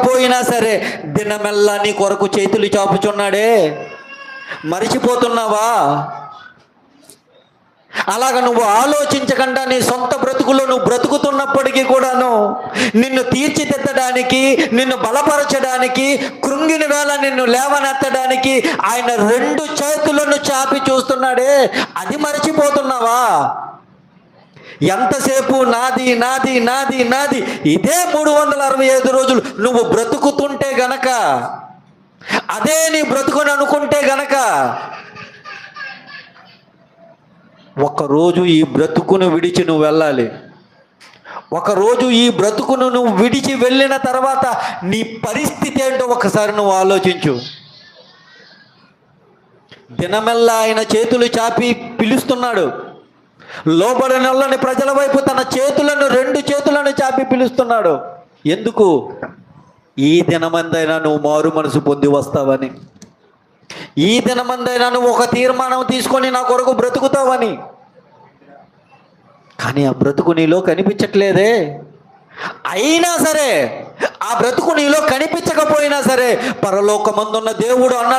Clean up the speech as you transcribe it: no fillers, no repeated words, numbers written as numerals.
కనిపించకపోయినా సరే దినమెల్లా నీ కొరకు చేతులు చాపుచున్నాడే, మరిచిపోతున్నావా? అలాగ నువ్వు ఆలోచించకుండా నీ సొంత బ్రతుకులో నువ్వు బ్రతుకుతున్నప్పటికీ కూడాను నిన్ను తీర్చిదిద్దడానికి, నిన్ను బలపరచడానికి, కృంగిన వేళ నిన్ను లేవనెత్తడానికి ఆయన 2 చేతులను చాపి చూస్తున్నాడే, అది మర్చిపోతున్నావా? ఎంతసేపు నాది నాది నాది నాది ఇదే 365 రోజులు నువ్వు బ్రతుకుతుంటే గనక, అదే నీ బ్రతుకుని అనుకుంటే గనక, ఒకరోజు ఈ బ్రతుకును విడిచి నువ్వు వెళ్ళాలి. ఒకరోజు ఈ బ్రతుకును నువ్వు విడిచి వెళ్ళిన తర్వాత నీ పరిస్థితి ఏంటో ఒకసారి నువ్వు ఆలోచించు. దినమెల్లా ఆయన చేతులు చాపి పిలుస్తున్నాడు. లోబడినోళ్ళని ప్రజల వైపు తన చేతులను 2 చేతులను చాపి పిలుస్తున్నాడు. ఎందుకు? ఈ దినమందైనా నువ్వు మారు మనసు పొంది వస్తావని, ఈ దినమందైనా నువ్వు ఒక తీర్మానం తీసుకొని నా కొరకు బ్రతుకుతావని. కానీ ఆ బ్రతుకు నీలో కనిపించట్లేదే. అయినా సరే, ఆ బ్రతుకు నీలో కనిపించకపోయినా సరే, పరలోకమందున్న దేవుడు అన్నాడు,